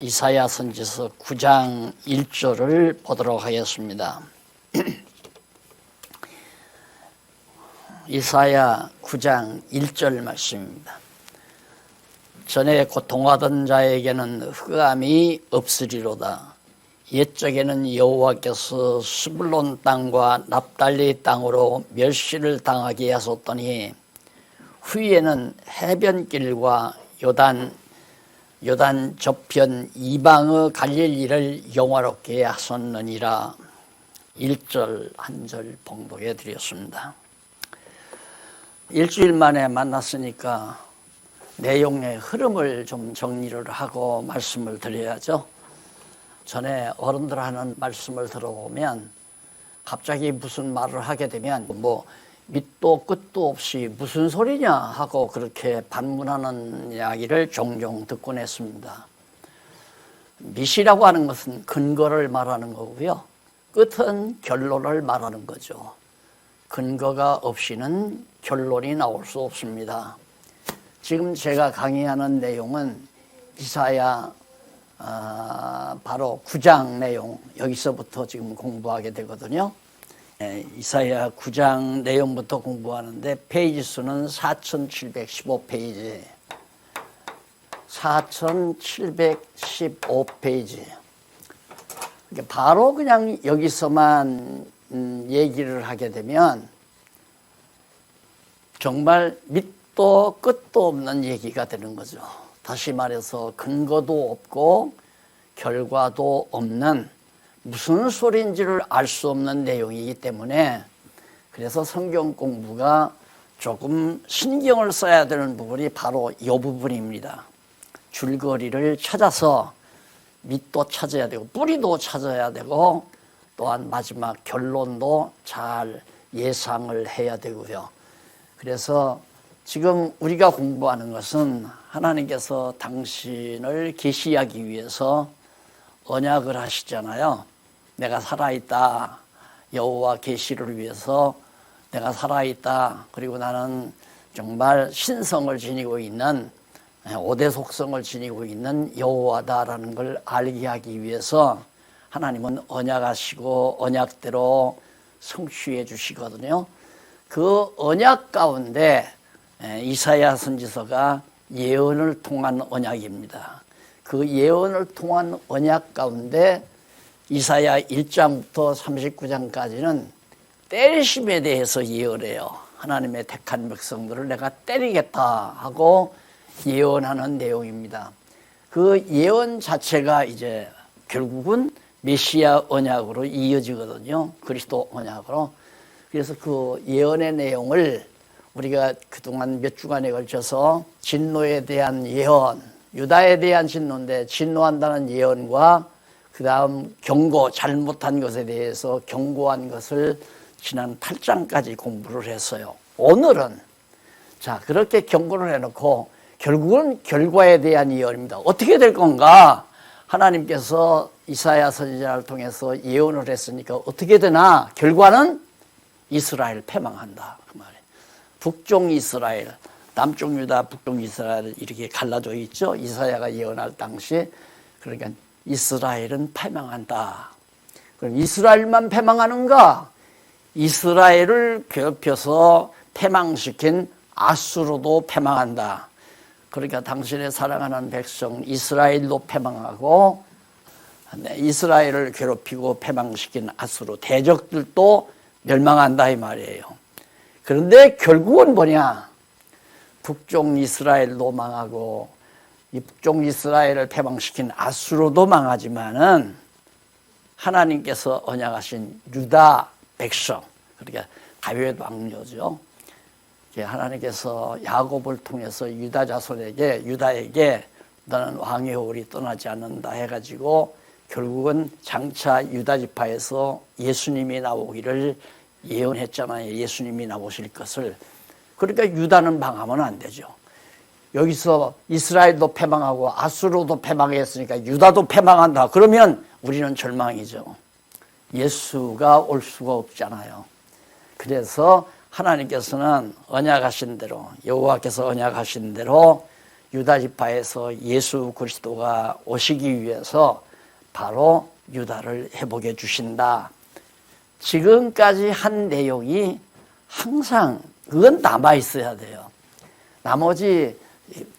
이사야 선지서 9장 1절을 보도록 하겠습니다. 이사야 9장 1절 말씀입니다. 전에 고통하던 자에게는 흑암이 없으리로다. 옛적에는 여호와께서 스불론 땅과 납달리 땅으로 멸시를 당하게 하셨더니 후에는 해변길과 요단 저편 이방의 갈릴리를 영화롭게 하셨느니라. 1절 한 절 봉독해 드렸습니다. 일주일 만에 만났으니까 내용의 흐름을 좀 정리를 하고 말씀을 드려야죠. 전에 어른들 하는 말씀을 들어보면 갑자기 무슨 말을 하게 되면 밑도 끝도 없이 무슨 소리냐 하고 그렇게 반문하는 이야기를 종종 듣곤 했습니다. 밑이라고 하는 것은 근거를 말하는 거고요. 끝은 결론을 말하는 거죠. 근거가 없이는 결론이 나올 수 없습니다. 지금 제가 강의하는 내용은 이사야 바로 9장 내용, 여기서부터 지금 공부하게 되거든요. 이사야 9장 내용부터 공부하는데 페이지 수는 4715페이지 4715페이지 바로 그냥 여기서만 얘기를 하게 되면 정말 밑도 끝도 없는 얘기가 되는 거죠. 다시 말해서 근거도 없고 결과도 없는 무슨 소리인지를 알 수 없는 내용이기 때문에 그래서 성경 공부가 조금 신경을 써야 되는 부분이 바로 이 부분입니다. 줄거리를 찾아서 밑도 찾아야 되고 뿌리도 찾아야 되고 또한 마지막 결론도 잘 예상을 해야 되고요. 그래서 지금 우리가 공부하는 것은 하나님께서 당신을 계시하기 위해서 언약을 하시잖아요. 내가 살아있다. 여호와 계시를 위해서 내가 살아있다. 그리고 나는 정말 신성을 지니고 있는 5대 속성을 지니고 있는 여호와다라는 걸 알게 하기 위해서 하나님은 언약하시고 언약대로 성취해 주시거든요. 그 언약 가운데 이사야 선지서가 예언을 통한 언약입니다. 그 예언을 통한 언약 가운데 이사야 1장부터 39장까지는 때리심에 대해서 예언해요. 하나님의 택한 백성들을 내가 때리겠다 하고 예언하는 내용입니다. 그 예언 자체가 이제 결국은 메시아 언약으로 이어지거든요. 그리스도 언약으로. 그래서 그 예언의 내용을 우리가 그동안 몇 주간에 걸쳐서 진노에 대한 예언, 유다에 대한 진노인데 진노한다는 예언과 그 다음 경고, 잘못한 것에 대해서 경고한 것을 지난 8장까지 공부를 했어요. 오늘은 자 그렇게 경고를 해놓고 결국은 결과에 대한 예언입니다. 어떻게 될 건가? 하나님께서 이사야 선지자를 통해서 예언을 했으니까 어떻게 되나? 결과는 이스라엘 패망한다. 그 말이에요. 북쪽 이스라엘, 남쪽 유다, 북쪽 이스라엘 이렇게 갈라져 있죠. 이사야가 예언할 당시. 그러니까 이스라엘은 패망한다. 그럼 이스라엘만 패망하는가? 이스라엘을 괴롭혀서 패망시킨 아수르도 패망한다. 그러니까 당신의 사랑하는 백성 이스라엘도 패망하고 이스라엘을 괴롭히고 패망시킨 아수르 대적들도 멸망한다 이 말이에요. 그런데 결국은 뭐냐? 북쪽 이스라엘도 망하고 이 북쪽 이스라엘을 패망시킨 아수르도 망하지만은 하나님께서 언약하신 유다 백성, 그러니까 다윗 왕조죠. 하나님께서 야곱을 통해서 유다 자손에게 유다에게 너는 왕의 홀이 떠나지 않는다 해가지고 결국은 장차 유다 지파에서 예수님이 나오기를 예언했잖아요. 예수님이 나오실 것을. 그러니까 유다는 망하면 안 되죠. 여기서 이스라엘도 패망하고 아수르도 패망했으니까 유다도 패망한다. 그러면 우리는 절망이죠. 예수가 올 수가 없잖아요. 그래서 하나님께서는 언약하신 대로 여호와께서 언약하신 대로 유다 지파에서 예수 그리스도가 오시기 위해서 바로 유다를 회복해 주신다. 지금까지 한 내용이 항상 그건 남아 있어야 돼요. 나머지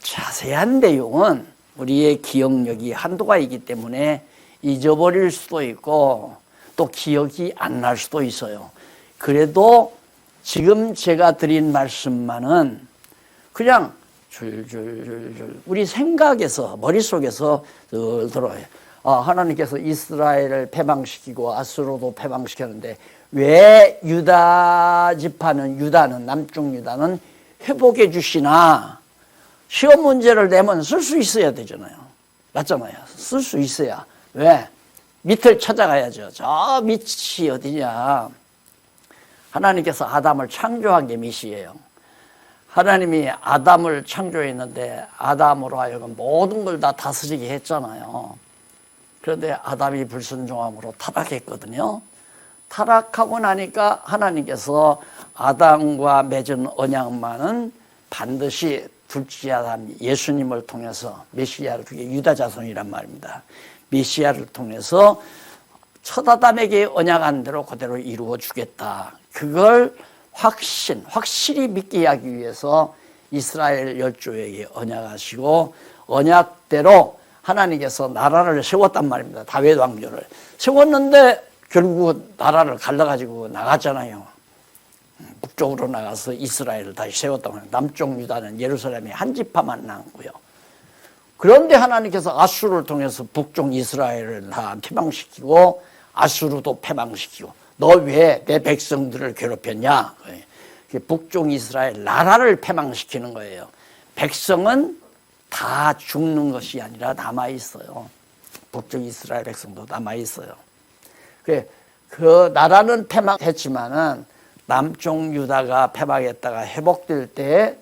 자세한 내용은 우리의 기억력이 한도가 있기 때문에 잊어버릴 수도 있고 또 기억이 안 날 수도 있어요. 그래도 지금 제가 드린 말씀만은 그냥 줄줄줄줄 우리 생각에서 머릿속에서 늘 들어요. 하나님께서 이스라엘을 패망시키고 아수르도 패망시켰는데 왜 유다는 남쪽 유다는 회복해 주시나? 시험 문제를 내면 쓸 수 있어야 되잖아요. 맞잖아요. 쓸 수 있어야. 왜? 밑을 찾아가야죠. 저 밑이 어디냐? 하나님께서 아담을 창조한 게 밑이에요. 하나님이 아담을 창조했는데 아담으로 하여금 모든 걸 다 다스리게 했잖아요. 그런데 아담이 불순종함으로 타락했거든요. 타락하고 나니까 하나님께서 아담과 맺은 언약만은 반드시 둘째 아담 예수님을 통해서 메시아를, 그게 유다 자손이란 말입니다. 메시아를 통해서 첫 아담에게 언약한 대로 그대로 이루어 주겠다. 그걸 확실히 믿게 하기 위해서 이스라엘 열조에게 언약하시고 언약대로 하나님께서 나라를 세웠단 말입니다. 다윗 왕조를 세웠는데 결국 나라를 갈라가지고 나갔잖아요. 북쪽으로 나가서 이스라엘을 다시 세웠단 말이에요. 남쪽 유다는 예루살렘에 한 지파만 남고요. 그런데 하나님께서 아수르를 통해서 북쪽 이스라엘을 다 패망시키고 아수르도 패망시키고 너 왜 내 백성들을 괴롭혔냐? 북쪽 이스라엘 나라를 패망시키는 거예요. 백성은 다 죽는 것이 아니라 남아있어요. 북쪽 이스라엘 백성도 남아있어요. 그 나라는 패망했지만은 남쪽 유다가 패망했다가 회복될 때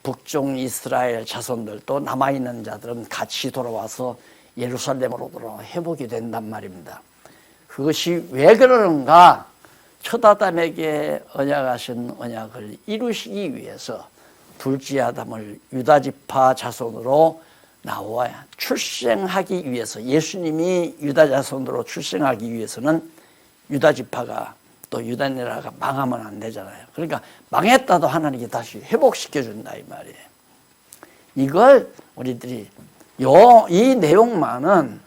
북쪽 이스라엘 자손들도 남아있는 자들은 같이 돌아와서 예루살렘으로 돌아와 회복이 된단 말입니다. 그것이 왜 그러는가? 첫 아담에게 언약하신 언약을 이루시기 위해서 둘째 아담을 유다 지파 자손으로 나와야 출생하기 위해서, 예수님이 유다 자손으로 출생하기 위해서는 유다 지파가 또 유다 나라가 망하면 안 되잖아요. 그러니까 망했다도 하나님이 다시 회복시켜 준다 이 말이에요. 이걸 우리들이 이 내용만은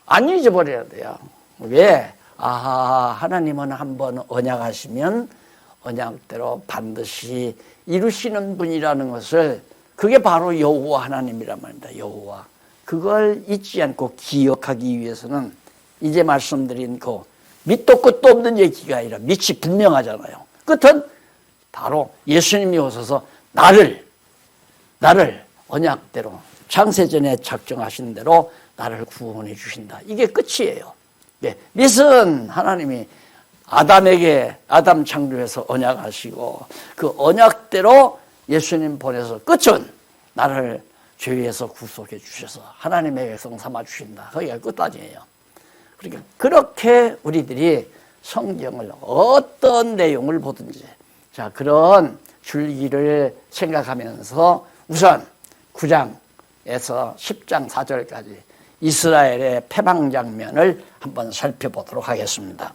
안 잊어버려야 돼요. 왜? 하나님은 한번 언약하시면 언약대로 반드시 이루시는 분이라는 것을, 그게 바로 여호와 하나님이란 말입니다. 여호와. 그걸 잊지 않고 기억하기 위해서는 이제 말씀드린 그 밑도 끝도 없는 얘기가 아니라 밑이 분명하잖아요. 끝은 바로 예수님이 오셔서 나를 언약대로 창세전에 작정하신 대로 나를 구원해 주신다. 이게 끝이에요. 밑은 하나님이 아담 창조해서 언약하시고 그 언약대로 예수님 보내서, 끝은 나를 죄에서 구속해 주셔서 하나님의 백성 삼아 주신다. 거기가 끝 아니에요. 그러니까 그렇게 우리들이 성경을 어떤 내용을 보든지 그런 줄기를 생각하면서 우선 9장에서 10장 4절까지 이스라엘의 패망 장면을 한번 살펴보도록 하겠습니다.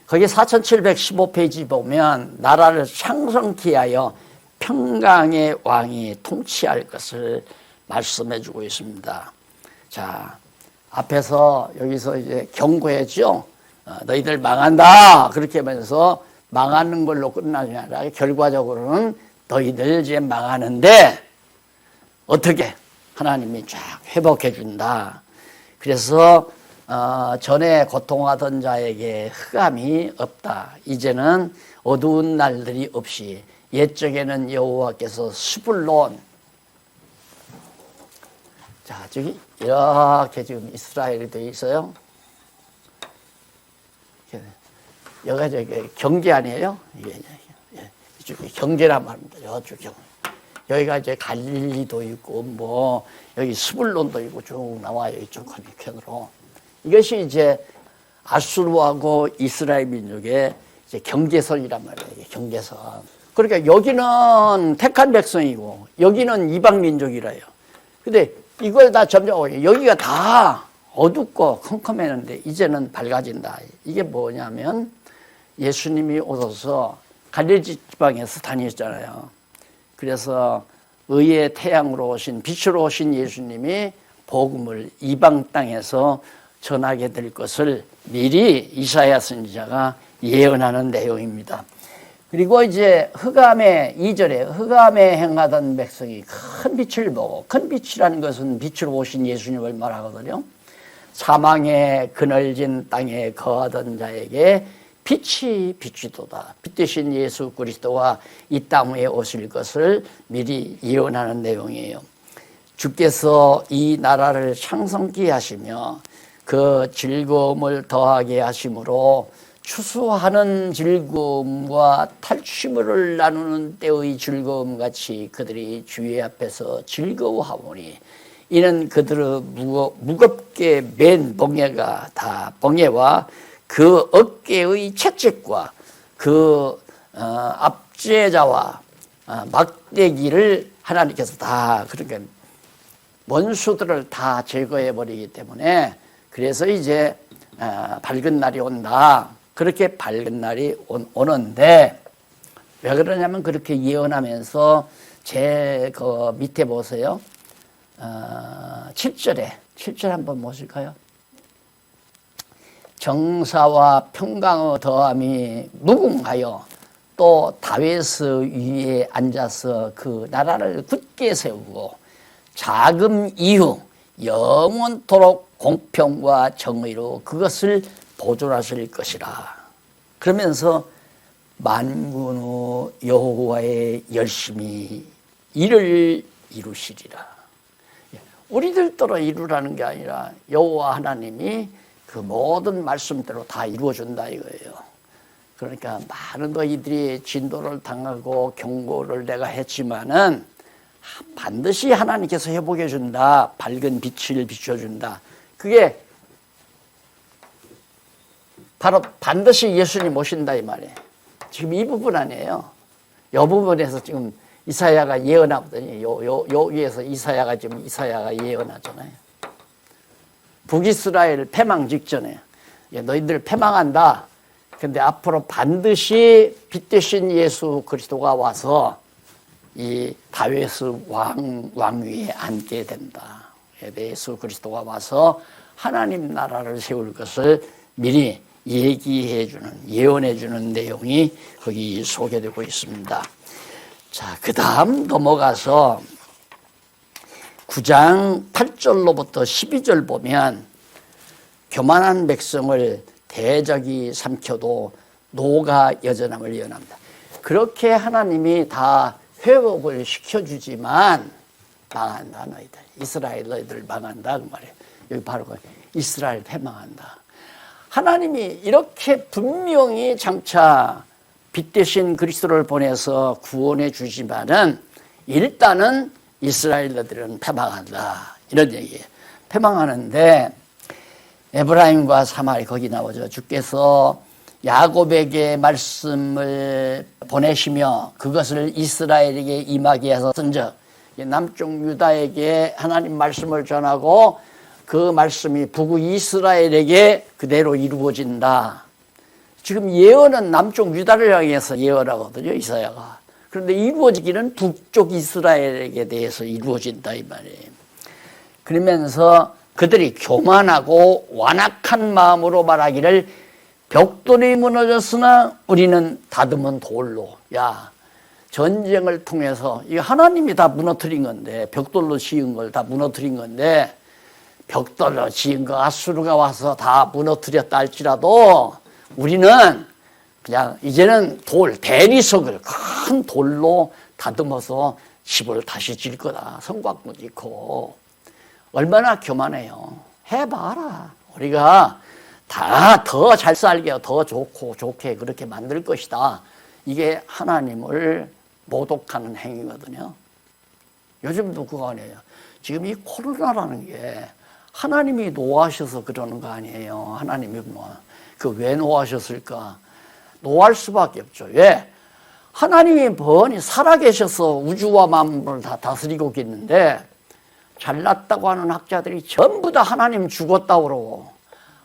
거기 4715페이지 보면 나라를 창성케 하여 평강의 왕이 통치할 것을 말씀해 주고 있습니다. 자, 앞에서 여기서 이제 경고했죠. 너희들 망한다. 그렇게 하면서 망하는 걸로 끝나지 않아 결과적으로는 너희들 이제 망하는데 어떻게 하나님이 쫙 회복해 준다. 그래서 전에 고통하던 자에게 흑암이 없다. 이제는 어두운 날들이 없이 옛적에는 여호와께서 숲을 놓은, 자, 저기 이렇게 지금 이스라엘이 되어 있어요. 여기가 저기 경계 아니에요? 이쪽이 경계란 말입니다. 이쪽 경. 여기가 이제 갈릴리도 있고 여기 스불론도 있고 쭉 나와요. 이쪽 편으로. 이것이 이제 아수르하고 이스라엘 민족의 이제 경계선이란 말이에요. 경계선. 그러니까 여기는 택한 백성이고 여기는 이방 민족이라요. 근데 이걸 다 점점 여기가 다 어둡고 컴컴했는데 이제는 밝아진다. 이게 뭐냐면 예수님이 오셔서 갈릴리 지방에서 다니셨잖아요. 그래서 의의 태양으로 오신 빛으로 오신 예수님이 복음을 이방 땅에서 전하게 될 것을 미리 이사야 선지자가 예언하는 내용입니다. 그리고 이제 흑암의 2절에 흑암에 행하던 백성이 큰 빛을 보고, 큰 빛이라는 것은 빛으로 오신 예수님을 말하거든요. 사망의 그늘진 땅에 거하던 자에게 빛이 비치도다. 빛 대신 예수 그리스도가 이 땅 위에 오실 것을 미리 예언하는 내용이에요. 주께서 이 나라를 창성케 하시며 그 즐거움을 더하게 하심으로 추수하는 즐거움과 탈취물을 나누는 때의 즐거움같이 그들이 주의 앞에서 즐거워하오니 이는 그들의 무겁게 맨 벙에가 다 벙에와 그 어깨의 채찍과 그 압제자와 막대기를 하나님께서 다 그렇게 원수들을 다 제거해 버리기 때문에 그래서 이제 밝은 날이 온다. 그렇게 밝은 날이 오는데 왜 그러냐면 그렇게 예언하면서 제 그 밑에 보세요. 7절 한번 보실까요? 정사와 평강의 더함이 무궁하여 또 다윗의 위에 앉아서 그 나라를 굳게 세우고 자금 이후 영원토록 공평과 정의로 그것을 보존하실 것이라. 그러면서 만군의 여호와의 열심히 이를 이루시리라. 우리들더러 이루라는 게 아니라 여호와 하나님이 그 모든 말씀대로 다 이루어준다 이거예요. 그러니까 많은 너희들이 진도를 당하고 경고를 내가 했지만은 반드시 하나님께서 회복해 준다. 밝은 빛을 비춰준다. 그게 바로 반드시 예수님 오신다 이 말이에요. 지금 이 부분 아니에요. 이 부분에서 지금 이사야가 예언하거든요. 여기에서 이사야가 예언하잖아요. 북이스라엘 패망 직전에 너희들 패망한다. 근데 앞으로 반드시 빛 대신 예수 그리스도가 와서 이 다윗의 왕위에 앉게 된다. 예수 그리스도가 와서 하나님 나라를 세울 것을 미리 얘기해주는, 예언해주는 내용이 거기 소개되고 있습니다. 자, 그 다음 넘어가서 9장 8절로부터 12절 보면 교만한 백성을 대적이 삼켜도 노가 여전함을 예언합니다. 그렇게 하나님이 다 회복을 시켜주지만 망한다 너희들. 이스라엘 너희들 망한다 그 말이에요. 여기 바로 이스라엘 패망한다. 하나님이 이렇게 분명히 장차 빛 대신 그리스도를 보내서 구원해 주지만은 일단은 이스라엘들은 패망한다 이런 얘기예요. 패망하는데 에브라임과 사마리 거기 나오죠. 주께서 야곱에게 말씀을 보내시며 그것을 이스라엘에게 임하게 해서 선적 남쪽 유다에게 하나님 말씀을 전하고 그 말씀이 북의 이스라엘에게 그대로 이루어진다. 지금 예언은 남쪽 유다를 향해서 예언하거든요, 이사야가. 그런데 이루어지기는 북쪽 이스라엘에게 대해서 이루어진다 이 말이에요. 그러면서 그들이 교만하고 완악한 마음으로 말하기를 벽돌이 무너졌으나 우리는 다듬은 돌로. 야, 전쟁을 통해서 이 하나님이 다 무너뜨린 건데 벽돌로 지은 걸 다 무너뜨린 건데 벽돌로 지은 거 아수르가 와서 다 무너뜨렸다 할지라도 우리는 그냥 이제는 대리석을 큰 돌로 다듬어서 집을 다시 질 거다. 성곽도 짓고. 얼마나 교만해요. 해봐라. 우리가 다 더 잘 살게 더 좋게 그렇게 만들 것이다. 이게 하나님을 모독하는 행위거든요. 요즘도 그거 아니에요. 지금 이 코로나라는 게 하나님이 노하셔서 그러는 거 아니에요. 하나님이 왜 노하셨을까? 노할 수밖에 없죠. 왜? 하나님이 번이 살아계셔서 우주와 만물을 다 다스리고 있는데 잘났다고 하는 학자들이 전부 다 하나님 죽었다고 그러고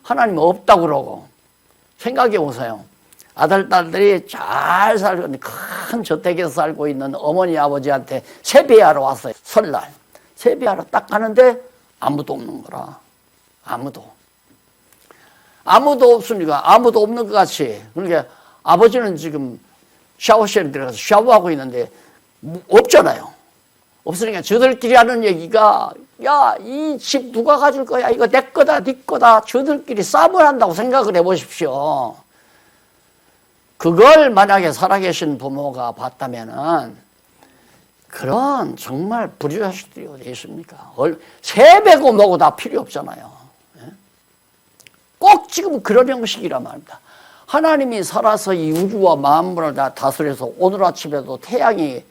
하나님 없다고 그러고. 생각해 보세요. 아들, 딸들이 잘 살고 큰 저택에서 살고 있는 어머니, 아버지한테 세배하러 왔어요. 설날. 세배하러 딱 가는데 아무도 없는 거라. 아무도 없으니까 아무도 없는 것 같이. 그러니까 아버지는 지금 샤워실에 들어가서 샤워하고 있는데 없잖아요. 없으니까 저들끼리 하는 얘기가 야, 이 집 누가 가질 거야? 이거 내 거다, 네 거다. 저들끼리 싸움을 한다고 생각을 해보십시오. 그걸 만약에 살아계신 부모가 봤다면은 그런 정말 불효자식들이 어디 있습니까? 세배고 뭐고 다 필요 없잖아요. 꼭 지금 그런 형식이란 말입니다. 하나님이 살아서 이 우주와 만물을 다 다스려서 오늘 아침에도 태양이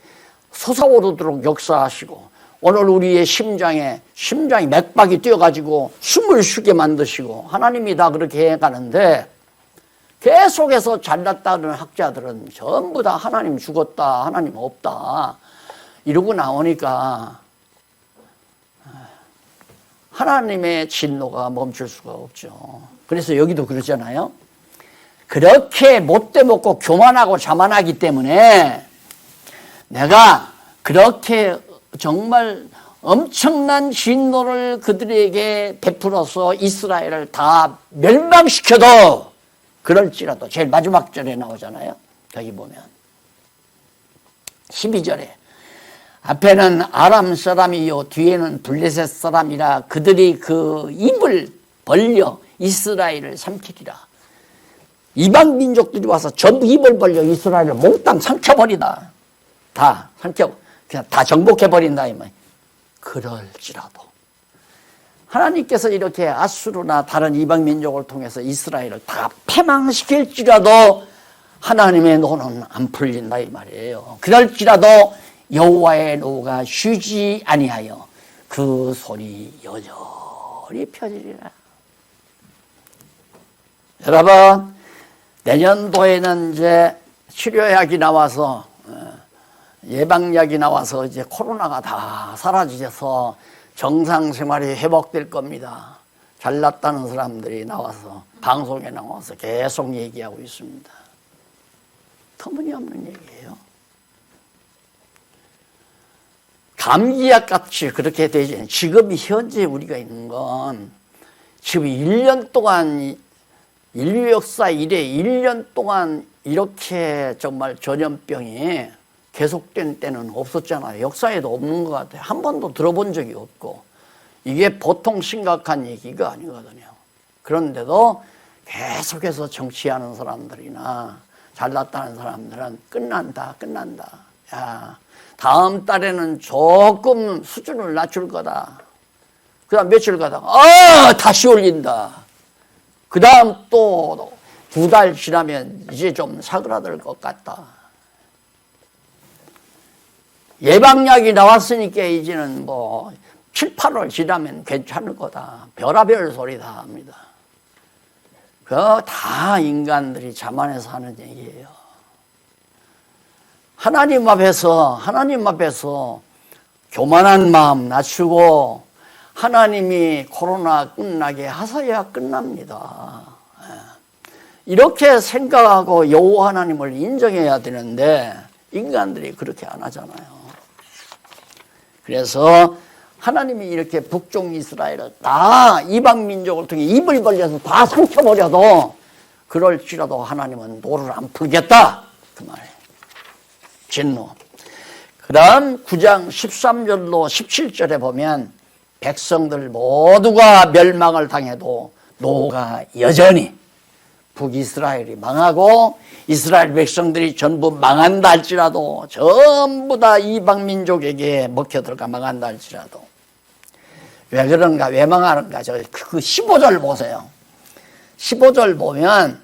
솟아오르도록 역사하시고 오늘 우리의 심장이 맥박이 뛰어가지고 숨을 쉬게 만드시고 하나님이 다 그렇게 해가는데 계속해서 잘났다는 학자들은 전부 다 하나님 죽었다, 하나님 없다 이러고 나오니까 하나님의 진노가 멈출 수가 없죠. 그래서 여기도 그러잖아요. 그렇게 못돼 먹고 교만하고 자만하기 때문에 내가 그렇게 정말 엄청난 진노를 그들에게 베풀어서 이스라엘을 다 멸망시켜도 그럴지라도 제일 마지막 절에 나오잖아요. 여기 보면 12절에 앞에는 아람 사람이요 뒤에는 블레셋 사람이라 그들이 그 입을 벌려 이스라엘을 삼키리라. 이방 민족들이 와서 전부 입을 벌려 이스라엘을 몽땅 삼켜버리다. 다 삼켜 그냥 다 정복해버린다 이 말. 그럴지라도 하나님께서 이렇게 아수르나 다른 이방 민족을 통해서 이스라엘을 다 패망시킬지라도 하나님의 노는 안 풀린다 이 말이에요. 그럴지라도 여호와의 노가 쉬지 아니하여 그 손이 여전히 펴지리라. 여러분 내년도에는 이제 치료약이 나와서 예방약이 나와서 이제 코로나가 다 사라지셔서 정상 생활이 회복될 겁니다. 잘났다는 사람들이 나와서 방송에 나와서 계속 얘기하고 있습니다. 터무니없는 얘기예요. 감기약 같이 그렇게 되지. 지금 현재 우리가 있는 건 지금 1년 동안 인류 역사 이래 1년 동안 이렇게 정말 전염병이 계속된 때는 없었잖아요. 역사에도 없는 것 같아요. 한 번도 들어본 적이 없고 이게 보통 심각한 얘기가 아니거든요. 그런데도 계속해서 정치하는 사람들이나 잘났다는 사람들은 끝난다. 야, 다음 달에는 조금 수준을 낮출 거다. 그 다음 며칠 가다가 다시 올린다. 그 다음 또 2달 지나면 이제 좀 사그라들 것 같다. 예방약이 나왔으니까 이제는 뭐 7, 8월 지나면 괜찮을 거다. 별의별 소리 다 합니다. 그거 다 인간들이 자만해서 하는 얘기예요. 하나님 앞에서 교만한 마음 낮추고 하나님이 코로나 끝나게 하셔야 끝납니다. 이렇게 생각하고 여호와 하나님을 인정해야 되는데 인간들이 그렇게 안 하잖아요. 그래서 하나님이 이렇게 북쪽 이스라엘을 다 이방 민족을 통해 입을 벌려서 다 삼켜버려도 그럴지라도 하나님은 노를 안 풀겠다 그 말이에요. 진노. 그 다음 9장 13절로 17절에 보면 백성들 모두가 멸망을 당해도 노가 여전히 북이스라엘이 망하고 이스라엘 백성들이 전부 망한다 할지라도 전부 다 이방 민족에게 먹혀들어가 망한다 할지라도 왜 그런가 왜 망하는가 그 15절 보세요. 15절 보면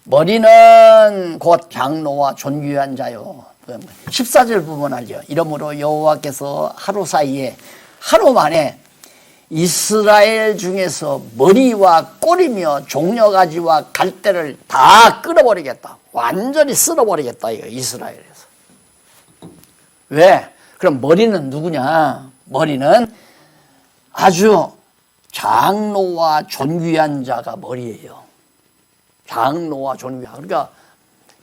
머리는 곧 장로와 존귀한 자요. 14절 보면 알죠. 이러므로 여호와께서 하루 만에 이스라엘 중에서 머리와 꼬리며 종려가지와 갈대를 다 끌어버리겠다. 완전히 쓸어버리겠다. 이거 이스라엘. 왜? 그럼 머리는 누구냐? 머리는 아주 장로와 존귀한 자가 머리예요. 장로와 존귀한. 그러니까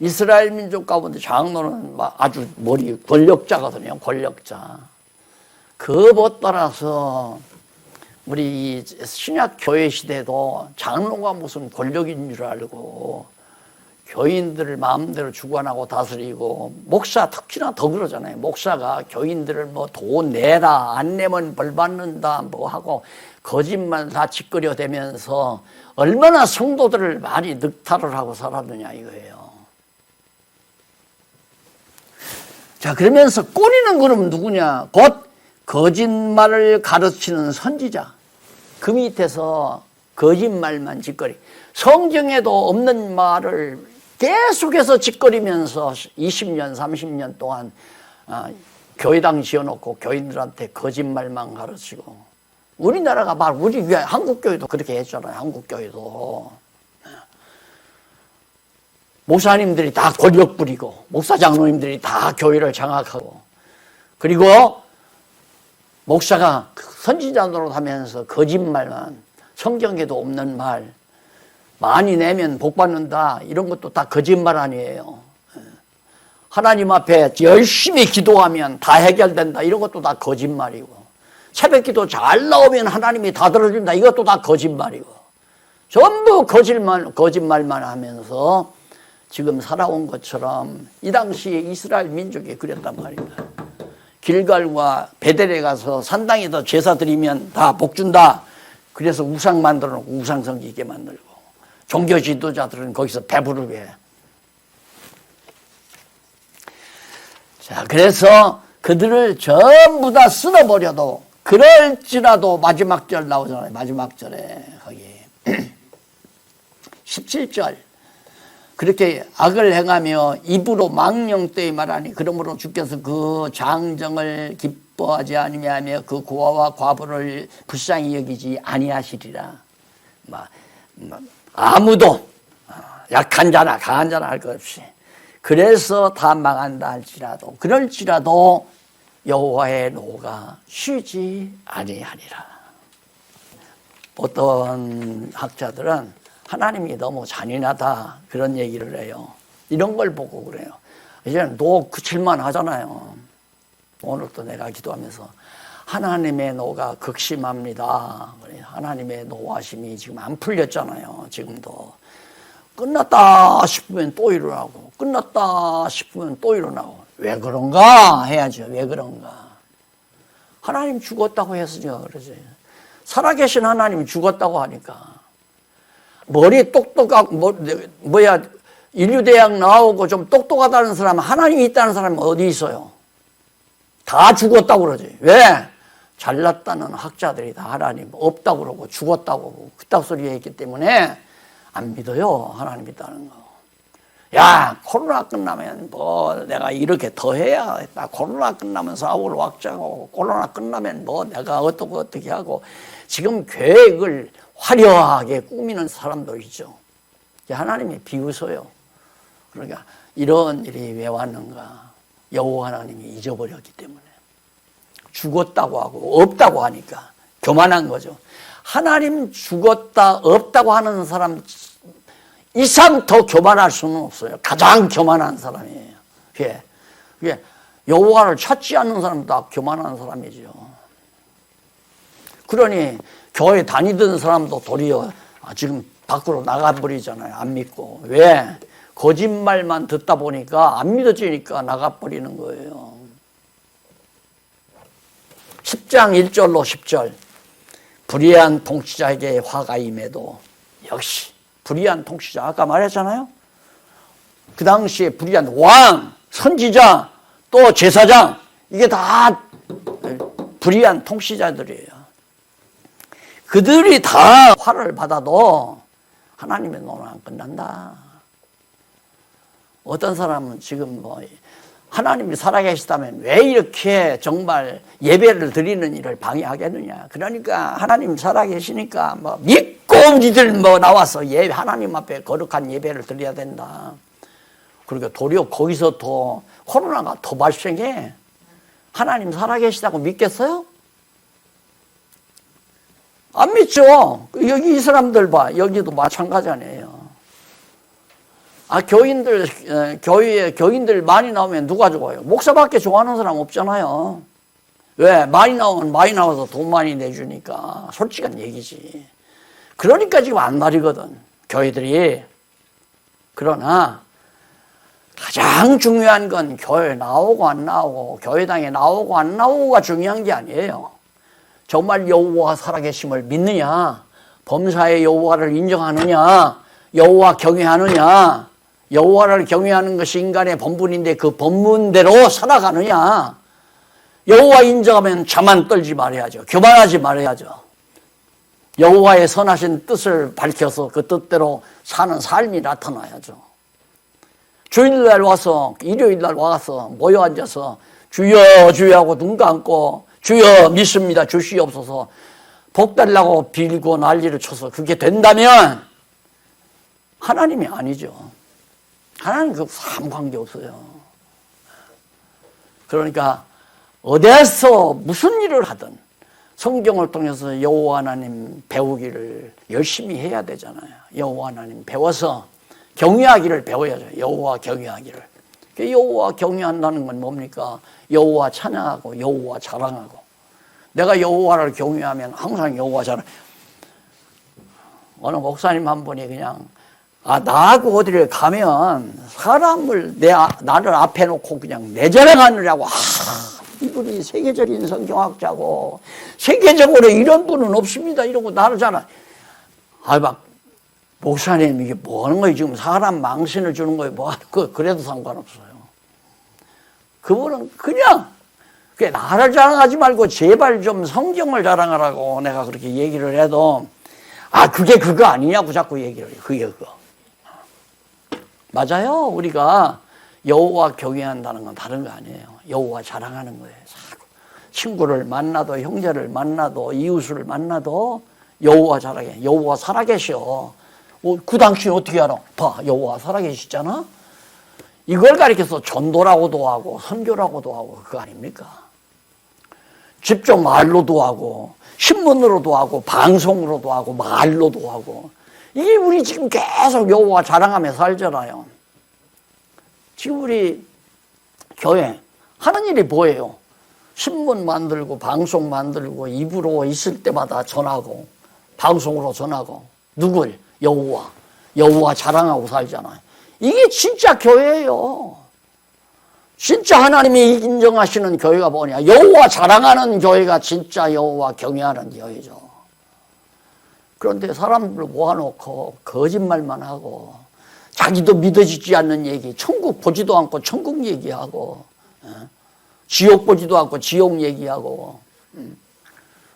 이스라엘 민족 가운데 장로는 아주 머리 권력자거든요. 권력자. 그것 따라서 우리 신약 교회 시대도 장로가 무슨 권력인 줄 알고 교인들을 마음대로 주관하고 다스리고, 목사 특히나 더 그러잖아요. 목사가 교인들을 뭐 돈 내라, 안 내면 벌 받는다 뭐 하고 거짓말 다 짓거려대면서 얼마나 성도들을 많이 늑탈을 하고 살았느냐 이거예요. 자, 그러면서 꼬리는 그럼 누구냐? 곧 거짓말을 가르치는 선지자. 그 밑에서 거짓말만 짓거리. 성경에도 없는 말을 계속해서 짓거리면서 20년, 30년 동안 교회당 지어놓고 교인들한테 거짓말만 가르치고. 우리나라가 우리 한국교회도 그렇게 했잖아요. 한국교회도. 목사님들이 다 권력 부리고, 목사 장로님들이 다 교회를 장악하고, 그리고 목사가 선지자 노릇하면서 거짓말만, 성경에도 없는 말, 많이 내면 복 받는다, 이런 것도 다 거짓말 아니에요. 하나님 앞에 열심히 기도하면 다 해결된다, 이런 것도 다 거짓말이고, 새벽 기도 잘 나오면 하나님이 다 들어준다, 이것도 다 거짓말이고, 전부 거짓말만 하면서 지금 살아온 것처럼 이 당시에 이스라엘 민족이 그랬단 말입니다. 길갈과 베델에 가서 산당에다 제사 드리면 다 복 준다. 그래서 우상 만들어 놓고 우상 섬기게 만들고, 종교 지도자들은 거기서 배부르게 해. 자, 그래서 그들을 전부 다 쓸어버려도 그럴지라도 마지막 절 나오잖아요. 마지막 절에 거기 17절. 그렇게 악을 행하며 입으로 망령되이 말하니 그러므로 주께서 그 장정을 기뻐하지 아니하며 그 고아와 과부를 불쌍히 여기지 아니하시리라. 아무도 약한 자나 강한 자나 할 것 없이, 그래서 다 망한다 할지라도 그럴지라도 여호와의 노가 쉬지 아니하리라. 어떤 학자들은 하나님이 너무 잔인하다 그런 얘기를 해요. 이런 걸 보고 그래요. 이제는 노 그칠만 하잖아요. 오늘도 내가 기도하면서 하나님의 노가 극심합니다. 하나님의 노하심이 지금 안 풀렸잖아요. 지금도 끝났다 싶으면 또 일어나고, 끝났다 싶으면 또 일어나고. 왜 그런가 해야죠. 왜 그런가. 하나님 죽었다고 했으니까 그러지. 살아계신 하나님이 죽었다고 하니까. 머리 똑똑하고 인류대학 나오고 좀 똑똑하다는 사람은, 하나님이 있다는 사람은 어디 있어요? 다 죽었다고 그러지. 왜? 잘났다는 학자들이 다 하나님 없다고 그러고 죽었다고 그러고 그딴 소리 했기 때문에 안 믿어요. 하나님 있다는 거. 야, 코로나 끝나면 뭐 내가 이렇게 더 해야겠다. 코로나 끝나면 사업을 확장하고, 코로나 끝나면 뭐 내가 어떻게 하고, 지금 계획을 화려하게 꾸미는 사람도 있죠. 하나님이 비웃어요. 그러니까 이런 일이 왜 왔는가. 여호와 하나님이 잊어버렸기 때문에. 죽었다고 하고 없다고 하니까 교만한 거죠. 하나님 죽었다 없다고 하는 사람 이상 더 교만할 수는 없어요. 가장 교만한 사람이에요. 그게 여호와를 찾지 않는 사람도 다 교만한 사람이죠. 그러니 교회 다니던 사람도 도리어 지금 밖으로 나가버리잖아요. 안 믿고. 왜? 거짓말만 듣다 보니까 안 믿어지니까 나가버리는 거예요. 10장 1절로 10절. 불의한 통치자에게 화가 임해도, 역시 불의한 통치자, 아까 말했잖아요. 그 당시에 불의한 왕, 선지자, 또 제사장, 이게 다 불의한 통치자들이에요. 그들이 다 화를 받아도 하나님의 노는 안 끝난다. 어떤 사람은 지금 하나님이 살아계시다면 왜 이렇게 정말 예배를 드리는 일을 방해하겠느냐. 그러니까 하나님 살아계시니까 믿고 우리들 나와서 하나님 앞에 거룩한 예배를 드려야 된다. 그러니까 도리어 거기서 더 코로나가 더 발생해. 하나님 살아계시다고 믿겠어요? 안 믿죠. 여기 이 사람들 봐. 여기도 마찬가지 아니에요. 교회에 교인들 많이 나오면 누가 좋아요? 목사밖에 좋아하는 사람 없잖아요. 왜? 많이 나오면 많이 나와서 돈 많이 내주니까. 솔직한 얘기지. 그러니까 지금 안 다니거든, 교회들이. 그러나 가장 중요한 건 교회 나오고 안 나오고, 교회당에 나오고 안 나오고가 중요한 게 아니에요. 정말 여호와 살아계심을 믿느냐, 범사의 여호와를 인정하느냐, 여호와 경외하느냐, 여호와를 경외하는 것이 인간의 본분인데 그 본분대로 살아가느냐. 여호와 인정하면 자만 떨지 말아야죠. 교만하지 말아야죠. 여호와의 선하신 뜻을 밝혀서 그 뜻대로 사는 삶이 나타나야죠. 주일날 와서, 일요일날 와서 모여 앉아서 주여 주여 하고 눈 감고 주여 믿습니다 주시옵소서 복 달라고 빌고 난리를 쳐서 그게 된다면 하나님이 아니죠. 하나님 그 아무 관계 없어요. 그러니까 어디에서 무슨 일을 하든 성경을 통해서 여호와 하나님 배우기를 열심히 해야 되잖아요. 여호와 하나님 배워서 경외하기를 배워야죠. 여호와 경외하기를. 여호와 경외한다는 건 뭡니까? 여호와 찬양하고 여호와 자랑하고. 내가 여호와를 경외하면 항상 여호와 자랑. 어느 목사님 한 분이 그냥 나하고 어디를 가면 사람을 나를 앞에 놓고 그냥 내 자랑하느라고. 이분이 세계적인 성경학자고 세계적으로 이런 분은 없습니다. 이러고 나를 자랑. 막 목사님 이게 뭐 하는 거예요? 지금 사람 망신을 주는 거예요? 뭐 하는 거예요? 그래도 상관없어요. 그분은 그냥 나를 자랑하지 말고 제발 좀 성경을 자랑하라고 내가 그렇게 얘기를 해도 그게 그거 아니냐고 자꾸 얘기를 해요. 그게 그거. 맞아요. 우리가 여호와 경외한다는 건 다른 거 아니에요. 여호와 자랑하는 거예요. 친구를 만나도 형제를 만나도 이웃을 만나도 여호와 자랑해. 여호와 살아계셔. 그 당신 어떻게 알아? 봐, 여호와 살아계시잖아. 이걸 가리켜서 전도라고도 하고 선교라고도 하고 그거 아닙니까? 직접 말로도 하고 신문으로도 하고 방송으로도 하고 말로도 하고 이게 우리 지금 계속 여호와 자랑하며 살잖아요. 지금 우리 교회 하는 일이 뭐예요? 신문 만들고 방송 만들고 입으로 있을 때마다 전하고 방송으로 전하고 누굴? 여호와 자랑하고 살잖아요. 이게 진짜 교회예요. 진짜 하나님이 인정하시는 교회가 뭐냐? 여호와 자랑하는 교회가 진짜 여호와 경외하는 교회죠. 그런데 사람들 모아놓고 거짓말만 하고 자기도 믿어지지 않는 얘기, 천국 보지도 않고 천국 얘기하고 지옥 보지도 않고 지옥 얘기하고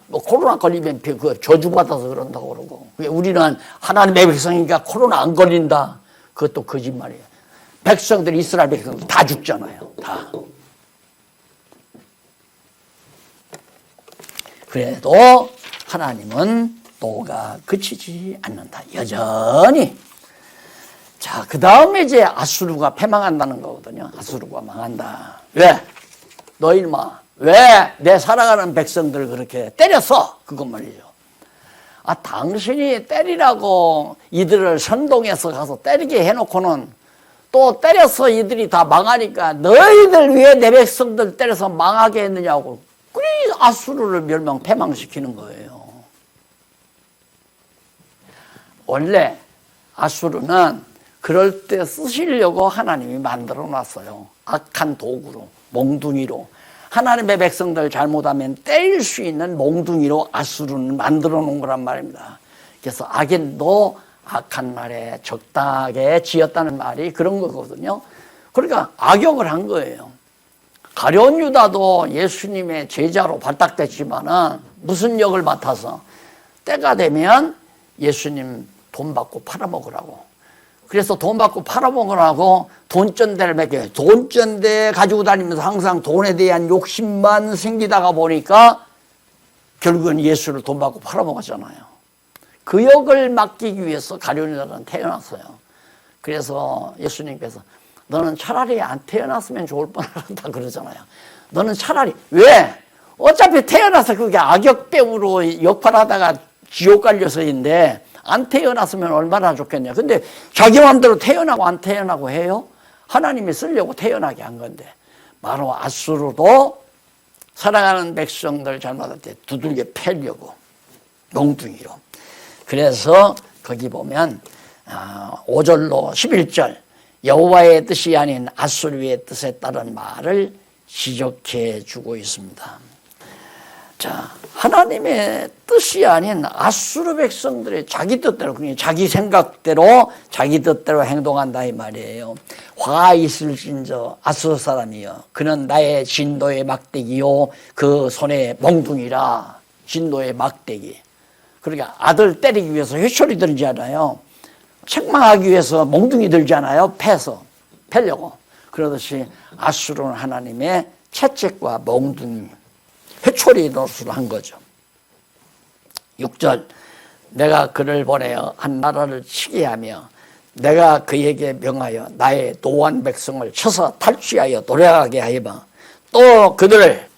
뭐 코로나 걸리면 그 저주받아서 그런다고 그러고 우리는 하나님의 백성이니까 코로나 안 걸린다. 그것도 거짓말이에요. 백성들 이스라엘 백성들 다 죽잖아요. 다. 그래도 하나님은 또가 그치지 않는다. 여전히. 자, 그 다음에 이제 아수르가 패망한다는 거거든요. 아수르가 망한다. 왜? 너희마 왜 내 사랑하는 백성들 그렇게 때렸어? 그것 말이죠. 당신이 때리라고 이들을 선동해서 가서 때리게 해놓고는 또 때려서 이들이 다 망하니까 너희들 왜 내 백성들 때려서 망하게 했느냐고. 그래 아수르를 패망시키는 거예요. 원래 아수르는 그럴 때 쓰시려고 하나님이 만들어 놨어요. 악한 도구로, 몽둥이로. 하나님의 백성들 잘못하면 때릴 수 있는 몽둥이로 아수르는 만들어 놓은 거란 말입니다. 그래서 악인도 악한 말에 적당하게 지었다는 말이 그런 거거든요. 그러니까 악역을 한 거예요. 가룟 유다도 예수님의 제자로 발탁됐지만은 무슨 역을 맡아서 때가 되면 예수님 돈 받고 팔아먹으라고. 그래서 돈 받고 팔아먹으라고 돈전대를 매겨요. 돈전대 가지고 다니면서 항상 돈에 대한 욕심만 생기다가 보니까 결국은 예수를 돈 받고 팔아먹었잖아요. 그 역을 맡기기 위해서 가룟 유다는 태어났어요. 그래서 예수님께서 너는 차라리 안 태어났으면 좋을 뻔하다 그러잖아요. 너는 차라리 왜? 어차피 태어나서 그게 악역 배우로 역할하다가 지옥 갈 녀석인데 안 태어났으면 얼마나 좋겠냐. 근데 자기 마음대로 태어나고 안 태어나고 해요? 하나님이 쓰려고 태어나게 한 건데. 바로 앗수르도 사랑하는 백성들 잘못할 때 두들겨 패려고 몽둥이로. 그래서 거기 보면 5절로 11절 여호와의 뜻이 아닌 앗수르의 뜻에 따른 말을 지적해 주고 있습니다. 자, 하나님의 뜻이 아닌 앗수르 백성들의 자기 뜻대로, 그냥 자기 생각대로 자기 뜻대로 행동한다 이 말이에요. 화 있을진저 앗수르 사람이여 그는 나의 진노의 막대기요 그 손에 몽둥이라. 진노의 막대기. 그러니까 아들 때리기 위해서 회초리 들잖아요. 책망하기 위해서 몽둥이 들잖아요. 패려고. 그러듯이 앗수르는 하나님의 채찍과 몽둥이, 회초리 노릇을 한 거죠. 6절 내가 그를 보내어 한 나라를 치게 하며 내가 그에게 명하여 나의 노한 백성을 쳐서 탈취하여 도래하게 하여 또 그들을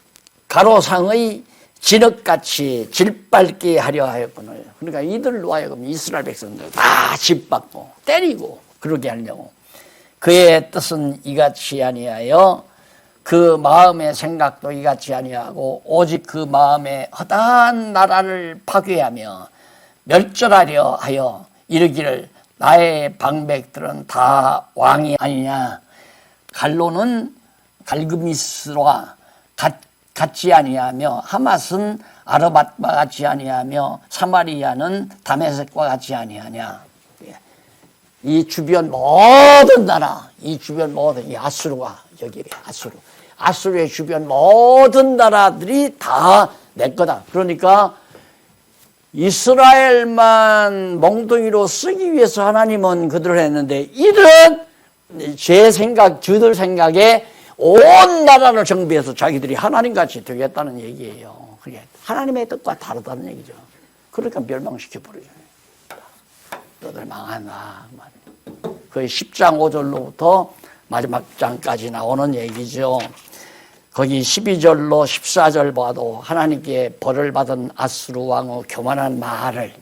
가로상의 진흙같이 짓밟게 하려 하였거늘. 그러니까 이들로 하여금 이스라엘 백성들 다 짓밟고 때리고 그러게 하려고. 그의 뜻은 이같이 아니하여 그 마음의 생각도 이같이 아니하고 오직 그 마음에 허다한 나라를 파괴하며 멸절하려 하여 이르기를 나의 방백들은 다 왕이 아니냐. 갈로는 갈그미스와 같지 아니하며 하맛은 아르밧과 같이 아니하며 사마리아는 다메섹과 같이 아니하냐. 이 주변 모든 나라, 이 주변 모든 이 앗수르가 여기 앗수르의 주변 모든 나라들이 다 내 거다. 그러니까 이스라엘만 몽둥이로 쓰기 위해서 하나님은 그들을 했는데 이들은 저들 생각에 온 나라를 정비해서 자기들이 하나님같이 되겠다는 얘기예요. 그게 하나님의 뜻과 다르다는 얘기죠. 그러니까 멸망시켜버리죠. 너들 망한다. 거의 10장 5절로부터 마지막 장까지 나오는 얘기죠. 거기 12절로 14절 봐도 하나님께 벌을 받은 앗수르 왕의 교만한 말을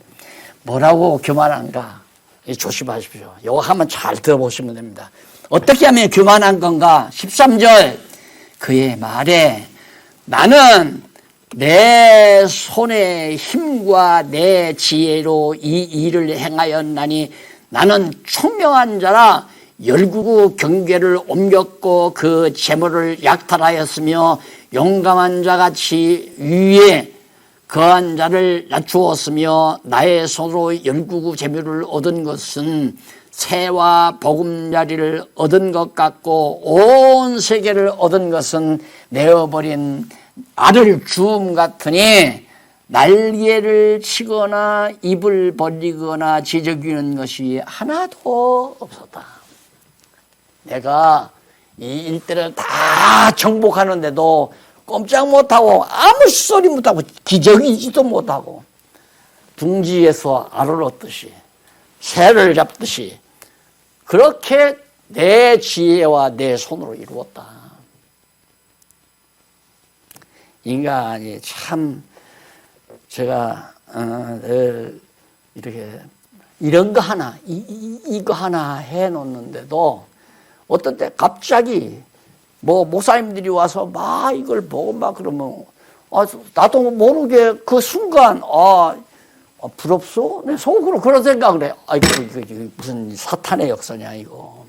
뭐라고 교만한가 조심하십시오. 이거 한번 잘 들어보시면 됩니다. 어떻게 하면 교만한 건가? 13절 그의 말에 나는 내 손의 힘과 내 지혜로 이 일을 행하였나니 나는 총명한 자라 열국의 경계를 옮겼고 그 재물을 약탈하였으며 용감한 자같이 위에 거한 자를 낮추었으며 나의 손으로 열국의 재물을 얻은 것은 새와 보금자리를 얻은 것 같고 온 세계를 얻은 것은 내어버린 알을 주움 같으니 날개를 치거나 입을 벌리거나 지저귀는 것이 하나도 없었다. 내가 이 일대를 다 정복하는데도 꼼짝 못하고 아무 소리 못하고 기저귀지도 못하고 둥지에서 알을 얻듯이 새를 잡듯이 그렇게 내 지혜와 내 손으로 이루었다. 인간이 참 제가 이렇게 이런 거 하나 이거 하나 해놓는데도 어떤 때 갑자기 뭐 목사님들이 와서 막 이걸 보고 막 그러면 나도 모르게 그 순간 부럽소? 내 속으로 그런 생각을 해. 이거 무슨 사탄의 역사냐 이거.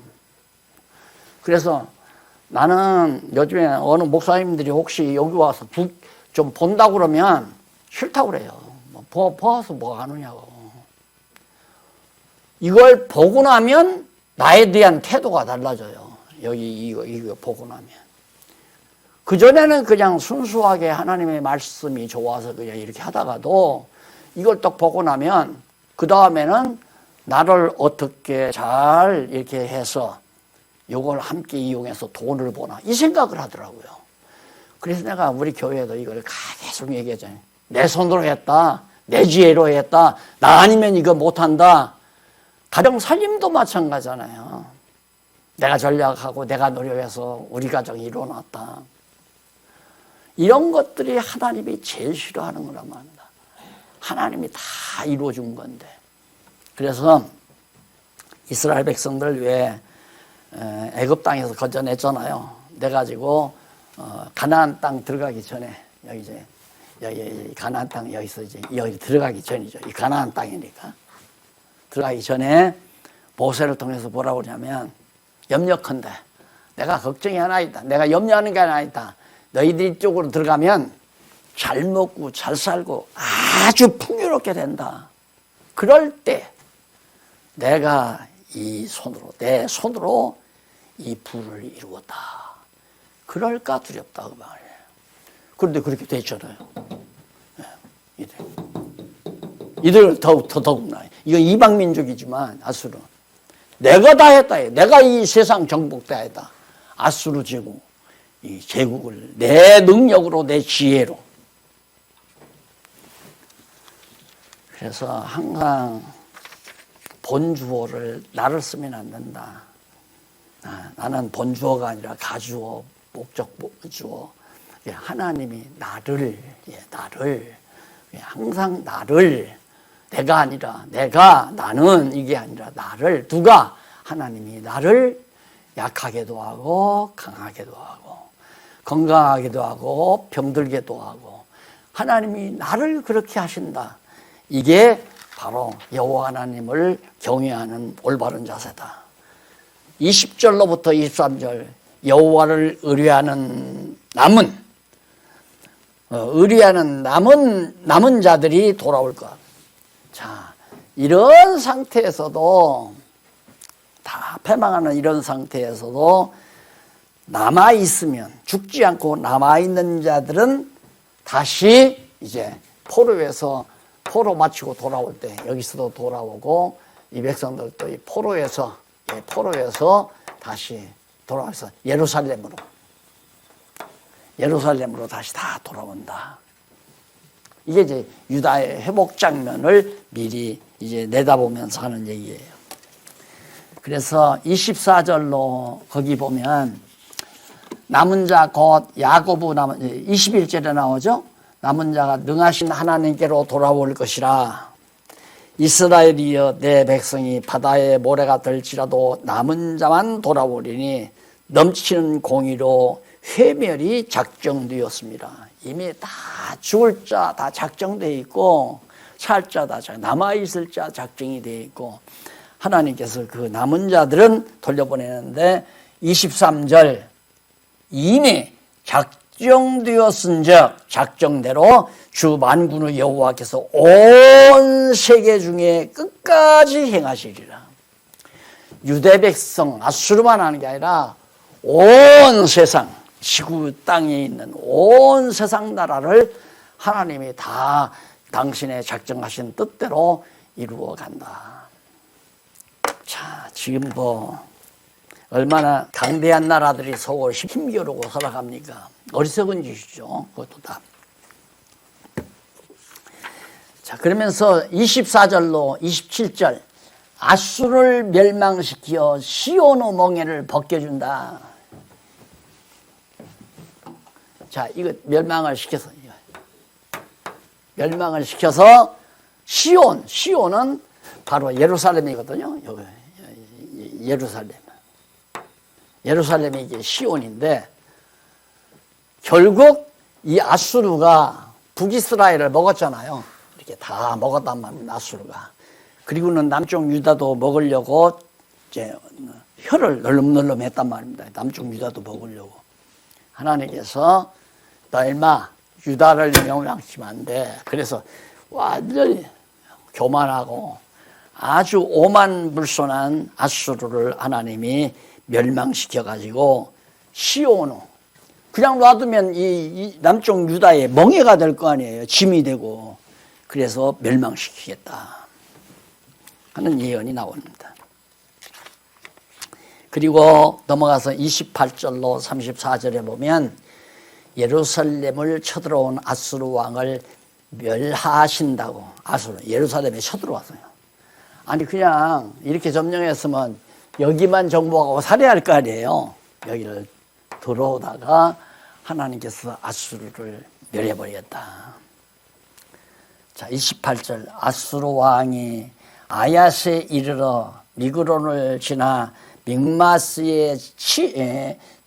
그래서 나는 요즘에 어느 목사님들이 혹시 여기 와서 좀 본다고 그러면 싫다고 그래요. 봐서 뭐 하느냐고. 이걸 보고 나면 나에 대한 태도가 달라져요. 여기 이거 보고 나면. 그전에는 그냥 순수하게 하나님의 말씀이 좋아서 그냥 이렇게 하다가도 이걸 딱 보고 나면 그 다음에는 나를 어떻게 잘 이렇게 해서 이걸 함께 이용해서 돈을 버나 이 생각을 하더라고요. 그래서 내가 우리 교회에도 이걸 계속 얘기하잖아요. 내 손으로 했다. 내 지혜로 했다. 나 아니면 이거 못한다. 가정 살림도 마찬가지잖아요. 내가 전략하고 내가 노력해서 우리 가정이 이루어놨다. 이런 것들이 하나님이 제일 싫어하는 거란 말입니다. 하나님이 다 이루어준 건데. 그래서 이스라엘 백성들 왜 애굽 땅에서 건져냈잖아요. 내가지고 가나안 땅 들어가기 전에 여기 가나안 땅 여기서 이제 여기 들어가기 전이죠. 이 가나안 땅이니까 들어가기 전에 모세를 통해서 뭐라고 그러냐면 염려컨대 내가 걱정이 하나 있다. 내가 염려하는 게 하나 있다. 너희들이 이쪽으로 들어가면 잘 먹고 잘 살고 아주 풍요롭게 된다. 그럴 때 내가 내 손으로 이 부를 이루었다. 그럴까 두렵다 그 말이에요. 그런데 그렇게 됐잖아요. 이들 더욱나. 이건 이방 민족이지만 아수르. 내가 다 했다. 내가 이 세상 정복 다 했다. 아수르 제국. 이 제국을 내 능력으로 내 지혜로. 그래서 항상 본주어를 나를 쓰면 안 된다. 나는 본주어가 아니라 가주어, 목적주어. 하나님이 나를 항상 나를 내가 아니라 나는 이게 아니라 나를 누가 하나님이 나를 약하게도 하고 강하게도 하고 건강하게도 하고 병들게도 하고 하나님이 나를 그렇게 하신다. 이게 바로 여호와 하나님을 경외하는 올바른 자세다. 20절로부터 23절 여호와를 의뢰하는 남은 자들이 돌아올 것. 자, 이런 상태에서도 다 패망하는 이런 상태에서도 남아있으면 죽지 않고 남아있는 자들은 다시 이제 포로에서 포로 마치고 돌아올 때 여기서도 돌아오고 이 백성들도 이 포로에서 다시 돌아와서 예루살렘으로 다시 다 돌아온다. 이게 이제 유다의 회복 장면을 미리 이제 내다보면서 하는 얘기예요. 그래서 24절로 거기 보면 남은 자 곧 야고보 남은 21절에 나오죠. 남은 자가 능하신 하나님께로 돌아올 것이라. 이스라엘이여 내 백성이 바다의 모래가 될지라도 남은 자만 돌아오리니 넘치는 공의로 회멸이 작정되었습니다. 이미 다 죽을 자 다 작정되어 있고 살 자 다 남아있을 자 작정이 되어 있고 하나님께서 그 남은 자들은 돌려보내는데 23절 이미 작정되었은즉 작정대로 주 만군의 여호와께서 온 세계 중에 끝까지 행하시리라. 유대 백성 아수르만 하는 게 아니라 온 세상 지구 땅에 있는 온 세상 나라를 하나님이 다 당신의 작정하신 뜻대로 이루어 간다. 자, 지금 얼마나 강대한 나라들이 서로 힘겨루고 살아갑니까? 어리석은 짓이죠. 그것도 다. 자, 그러면서 24절로 27절 아수를 멸망시켜 시온의 멍에를 벗겨준다. 자, 이거 멸망을 시켜서 시온은 바로 예루살렘이거든요. 여기 예루살렘이 이제 시온인데 결국 이 아수르가 북이스라엘을 먹었잖아요. 이렇게 다 먹었단 말입니다. 아수르가. 그리고는 남쪽 유다도 먹으려고 이제 혀를 널름널름 했단 말입니다. 남쪽 유다도 먹으려고. 하나님께서 너 인마 유다를 멸망시키면 안 돼. 그래서 완전히 교만하고 아주 오만불손한 아수르를 하나님이 멸망시켜가지고 시온을 그냥 놔두면 이 남쪽 유다의 멍에가 될 거 아니에요. 짐이 되고. 그래서 멸망시키겠다 하는 예언이 나옵니다. 그리고 넘어가서 28절로 34절에 보면 예루살렘을 쳐들어온 아수르 왕을 멸하신다고. 아수르 예루살렘에 쳐들어왔어요. 아니 그냥 이렇게 점령했으면 여기만 정복하고 살해할 거 아니에요. 여기를 들어오다가 하나님께서 아수르를 멸해버렸다. 자, 28절. 아수르 왕이 아얏에 이르러 미그론을 지나 믹마스의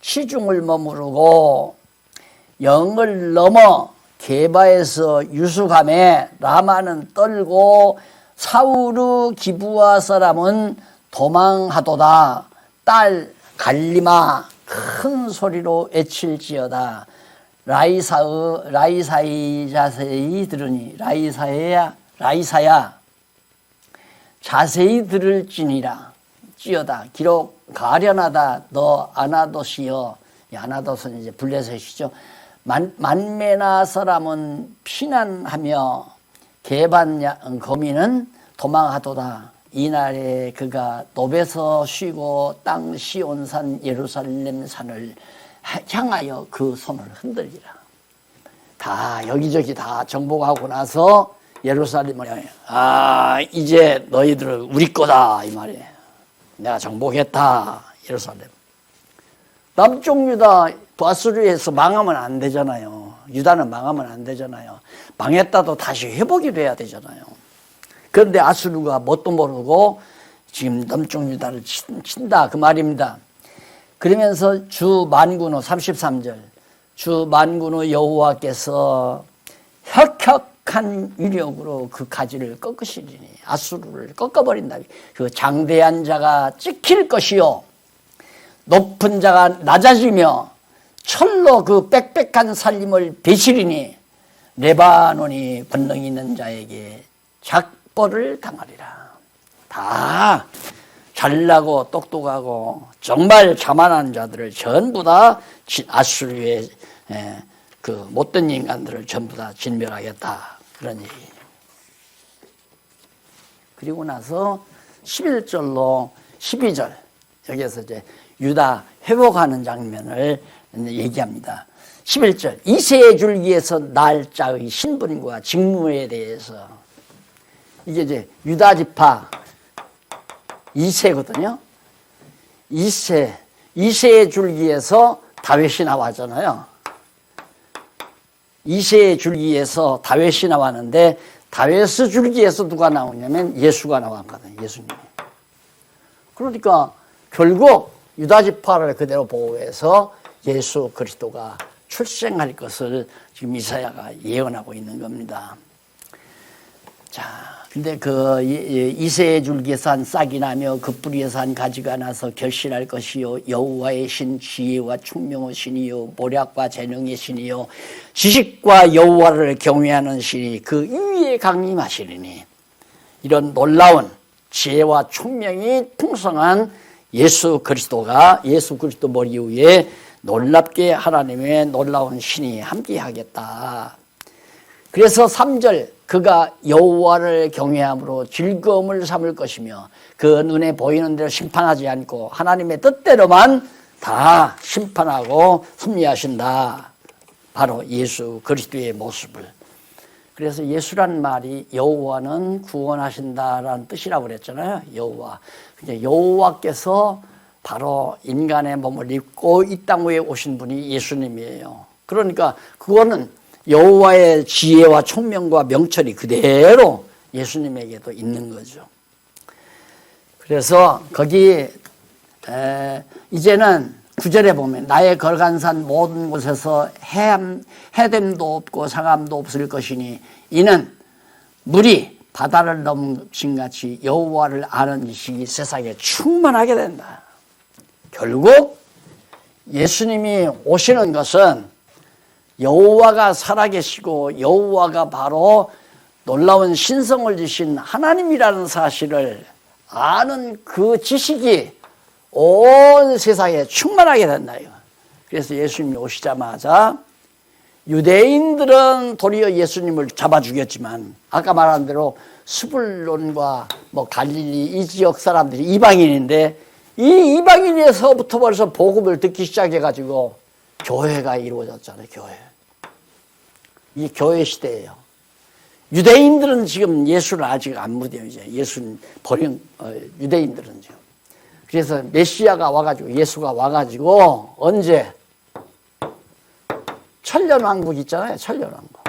치중을 머무르고 영을 넘어 게바에서 유숙함에 라마는 떨고 사우르 기브아 사람은 도망하도다. 딸 갈리마 큰 소리로 외칠지어다. 라이사이 자세히 들으니 라이사야 자세히 들을지니라. 찌어다. 기록 가련하다. 너 아나돗이여. 아나돗은 이제 블레셋이죠. 만메나 사람은 피난하며 게반 거민은 도망하도다. 이날에 그가 노베서 쉬고 땅 시온산 예루살렘 산을 향하여 그 손을 흔들리라. 다 여기저기 다 정복하고 나서 예루살렘을 이제 너희들 우리 거다 이 말이에요. 내가 정복했다 예루살렘. 남쪽 유다 아수르에서 망하면 안 되잖아요. 유다는 망하면 안 되잖아요. 망했다도 다시 회복이 돼야 되잖아요. 그런데 아수르가 뭣도 모르고 지금 남쪽 유다를 친다 그 말입니다. 그러면서 주 만군의 33절 주 만군의 여호와께서 혁혁한 위력으로 그 가지를 꺾으시리니 아수르를 꺾어버린다. 그 장대한 자가 찍힐 것이요 높은 자가 낮아지며 철로 그 빽빽한 살림을 베시리니 레바논이 권능 있는 자에게 작벌을 당하리라. 다 잘나고 똑똑하고 정말 자만한 자들을 전부 다 아수르의 그 못된 인간들을 전부 다 진멸하겠다. 그런 얘기예요. 그리고 나서 11절로 12절 여기에서 이제 유다 회복하는 장면을 얘기합니다. 11절 이새의 줄기에서 날짜의 신분과 직무에 대해서 이게 이제 유다 지파 이새거든요. 이새의 줄기에서 다윗이 나왔잖아요. 이새의 줄기에서 다윗이 나왔는데 다윗의 줄기에서 누가 나오냐면 예수가 나왔거든요. 예수님이. 그러니까 결국 유다 지파를 그대로 보호해서 예수 그리스도가 출생할 것을 지금 이사야가 예언하고 있는 겁니다. 자, 근데 그 이새의 줄기에서 한 싹이 나며 그 뿌리에서 한 가지가 나서 결실할 것이요 여호와의 신 지혜와 총명의 신이요 모략과 재능의 신이요 지식과 여호와를 경외하는 신이 그 위에 강림하시리니 이런 놀라운 지혜와 총명이 풍성한 예수 그리스도 머리 위에 놀랍게 하나님의 놀라운 신이 함께하겠다. 그래서 3절 그가 여호와를 경외함으로 즐거움을 삼을 것이며 그 눈에 보이는 대로 심판하지 않고 하나님의 뜻대로만 다 심판하고 섭리하신다. 바로 예수 그리스도의 모습을. 그래서 예수란 말이 여호와는 구원하신다라는 뜻이라고 그랬잖아요. 여호와. 여호와께서 바로 인간의 몸을 입고 이 땅 위에 오신 분이 예수님이에요. 그러니까 그거는 여호와의 지혜와 총명과 명철이 그대로 예수님에게도 있는 거죠. 그래서 거기 이제는 9절에 보면 나의 걸어간 산 모든 곳에서 해됨도 없고 상함도 없을 것이니 이는 물이 바다를 넘친 같이 여호와를 아는 지식이 세상에 충만하게 된다. 결국 예수님이 오시는 것은 여호와가 살아계시고 여호와가 바로 놀라운 신성을 지신 하나님이라는 사실을 아는 그 지식이 온 세상에 충만하게 된다. 그래서 예수님이 오시자마자 유대인들은 도리어 예수님을 잡아 죽였지만 아까 말한 대로 스불론과 갈릴리 이 지역 사람들이 이방인인데 이 이방인에서부터 벌써 복음을 듣기 시작해가지고 교회가 이루어졌잖아요. 교회. 이 교회 시대예요. 유대인들은 지금 예수를 아직 안 믿어요. 이제 예수는 버린 유대인들은 지금. 그래서 메시아가 와가지고 예수가 와가지고 언제 천년왕국 있잖아요. 천년왕국.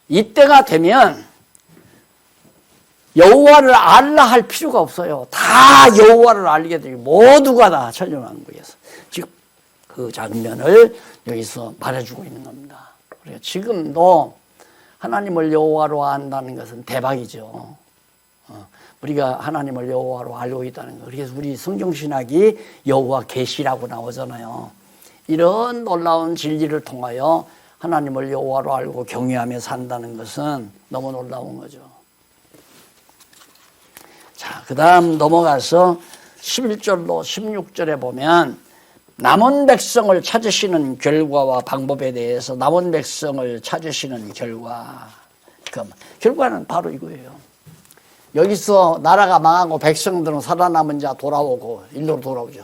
이때가 되면 여호와를 알라 할 필요가 없어요. 다 여호와를 알게 되고 모두가 다 천년왕국에서 지금 그 장면을 여기서 말해주고 있는 겁니다. 그래서 지금도 하나님을 여호와로 안다는 것은 대박이죠. 우리가 하나님을 여호와로 알고 있다는 거. 그래서 우리 성경신학이 여호와 계시라고 나오잖아요. 이런 놀라운 진리를 통하여 하나님을 여호와로 알고 경외하며 산다는 것은 너무 놀라운 거죠. 자, 그 다음 넘어가서 11절로 16절에 보면 남은 백성을 찾으시는 결과와 방법에 대해서 남은 백성을 찾으시는 결과. 그 결과는 바로 이거예요. 여기서 나라가 망하고 백성들은 살아남은 자 돌아오고 일로로 돌아오죠.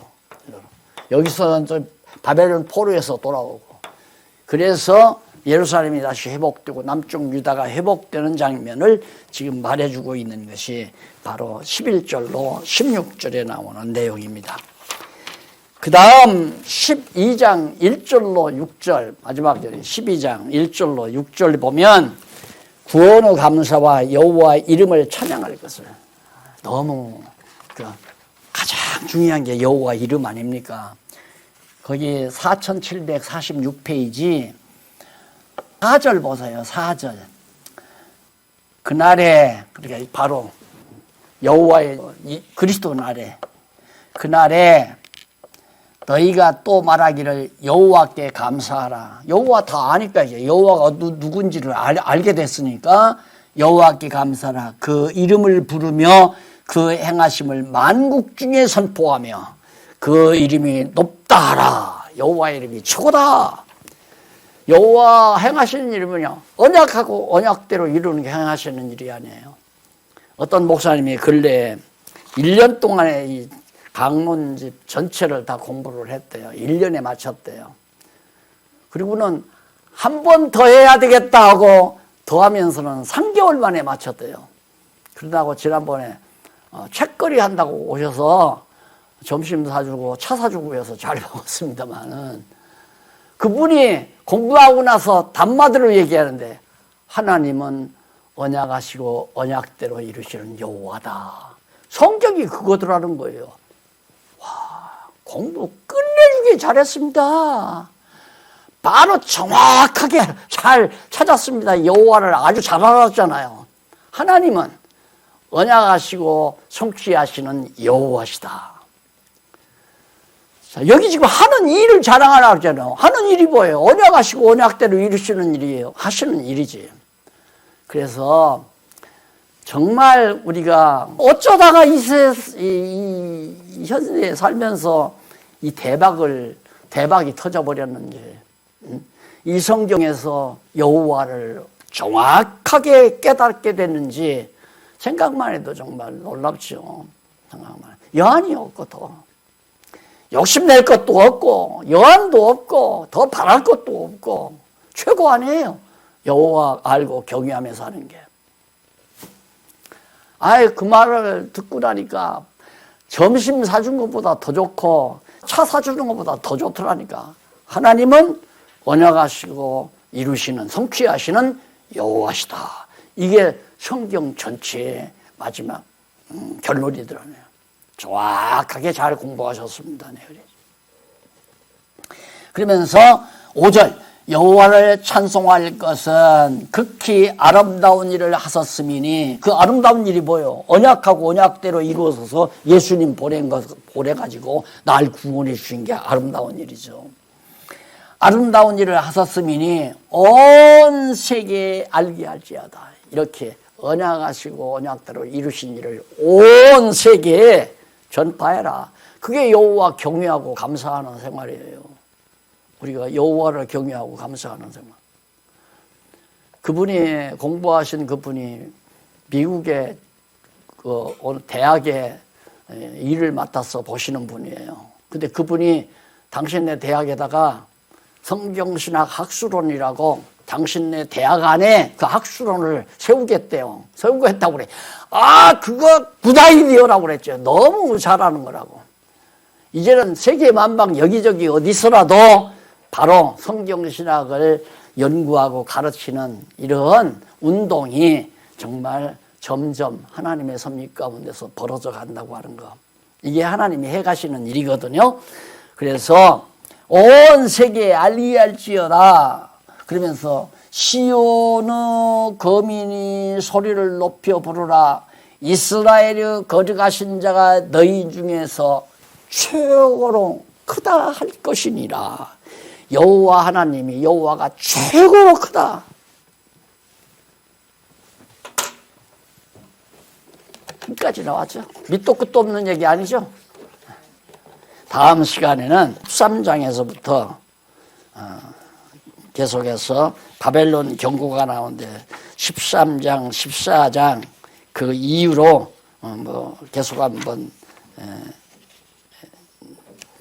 여기서는 바벨론 포로에서 돌아오고 그래서 예루살렘이 다시 회복되고 남쪽 유다가 회복되는 장면을 지금 말해주고 있는 것이 바로 11절로 16절에 나오는 내용입니다. 그 다음 12장 1절로 6절 마지막 절이 12장 1절로 6절 보면 구원의 감사와 여호와 이름을 찬양할 것을 너무 가장 중요한 게 여호와 이름 아닙니까? 거기 4746페이지 4절 보세요. 4절. 그날에 그러니까 바로 여호와의 그리스도 날에 그날에 너희가 또 말하기를 여호와께 감사하라. 여호와 다 아니까 이제 여호와가 누군지를 알게 됐으니까 여호와께 감사하라. 그 이름을 부르며 그 행하심을 만국 중에 선포하며 그 이름이 높다 하라. 여호와의 이름이 최고다. 여호와 행하시는 일은요 언약하고 언약대로 이루는 게 행하시는 일이 아니에요. 어떤 목사님이 근래에 1년 동안에 이 강론집 전체를 다 공부를 했대요. 1년에 마쳤대요. 그리고는 한 번 더 해야 되겠다 하고 더 하면서는 3개월 만에 마쳤대요. 그러다고 지난번에 책거리 한다고 오셔서 점심 사주고 차 사주고 해서 잘 먹었습니다만은 그분이 공부하고 나서 단마디로 얘기하는데 하나님은 언약하시고 언약대로 이루시는 여호와다. 성경이 그거더라는 거예요. 공부 끝내주게 잘했습니다. 바로 정확하게 잘 찾았습니다. 여호와를 아주 잘 알았잖아요. 하나님은 언약하시고 성취하시는 여호와시다. 자, 여기 지금 하는 일을 자랑하라고 하잖아요. 하는 일이 뭐예요? 언약하시고 언약대로 이루시는 일이에요. 하시는 일이지. 그래서 정말 우리가 어쩌다가 이 현세에 살면서 이 대박이 터져버렸는지, 이 성경에서 여호와를 정확하게 깨닫게 됐는지 생각만 해도 정말 놀랍죠. 생각만. 여한이 없고 더 욕심낼 것도 없고 여한도 없고 더 바랄 것도 없고 최고 아니에요. 여호와 알고 경외하며 사는 게. 아예 그 말을 듣고 나니까 점심 사준 것보다 더 좋고 차 사주는 것보다 더 좋더라니까. 하나님은 언약하시고 이루시는 성취하시는 여호와시다. 이게 성경 전체의 마지막 결론이더라네요. 정확하게 잘 공부하셨습니다. 네, 그러면서 5절 여호와를 찬송할 것은 극히 아름다운 일을 하셨음이니 그 아름다운 일이 뭐예요? 언약하고 언약대로 이루어서 예수님 보내가지고 날 구원해 주신 게 아름다운 일이죠. 아름다운 일을 하셨음이니 온 세계에 알게 할지어다. 이렇게 언약하시고 언약대로 이루신 일을 온 세계에 전파해라. 그게 여호와 경외하고 감사하는 생활이에요. 우리가 여호와를 경외하고 감사하는 생활. 그분이 공부하신 그분이 미국의 그 대학에 일을 맡아서 보시는 분이에요. 근데 그분이 당신네 대학에다가 성경신학 학술원이라고 당신네 대학 안에 그 학술원을 세우겠대요. 세우고 했다고 그래. 아, 그거 굿아이디어라고 그랬죠. 너무 잘하는 거라고. 이제는 세계 만방 여기저기 어디서라도 바로 성경신학을 연구하고 가르치는 이런 운동이 정말 점점 하나님의 섭리 가운데서 벌어져 간다고 하는 거. 이게 하나님이 해가시는 일이거든요. 그래서 온 세계에 알리할지어다 그러면서 시온의 거민이 소리를 높여 부르라. 이스라엘의 거룩하신 자가 너희 중에서 최고로 크다 할 것이니라. 여호와 하나님이 여호와가 최고로 크다. 여기까지 나왔죠. 밑도 끝도 없는 얘기 아니죠. 다음 시간에는 13장에서부터 계속해서 바벨론 경고가 나오는데 13장, 14장 그 이후로 계속 한번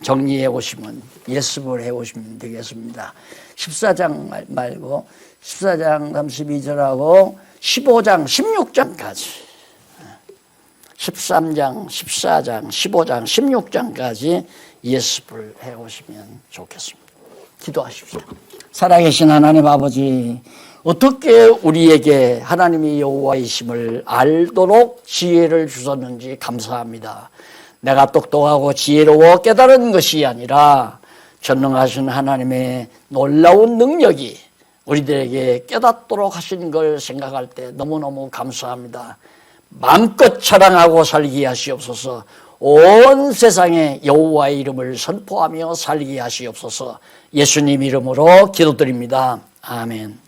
정리해 오시면 예습을 해 오시면 되겠습니다. 14장 말고 14장 32절하고 15장 16장까지 13장, 14장, 15장, 16장까지 예습을 해 오시면 좋겠습니다. 기도하십시오. 살아계신 하나님 아버지, 어떻게 우리에게 하나님이 여호와이심을 알도록 지혜를 주셨는지 감사합니다. 내가 똑똑하고 지혜로워 깨달은 것이 아니라 전능하신 하나님의 놀라운 능력이 우리들에게 깨닫도록 하신 걸 생각할 때 너무너무 감사합니다. 마음껏 자랑하고 살게 하시옵소서. 온 세상에 여호와의 이름을 선포하며 살게 하시옵소서. 예수님 이름으로 기도드립니다. 아멘.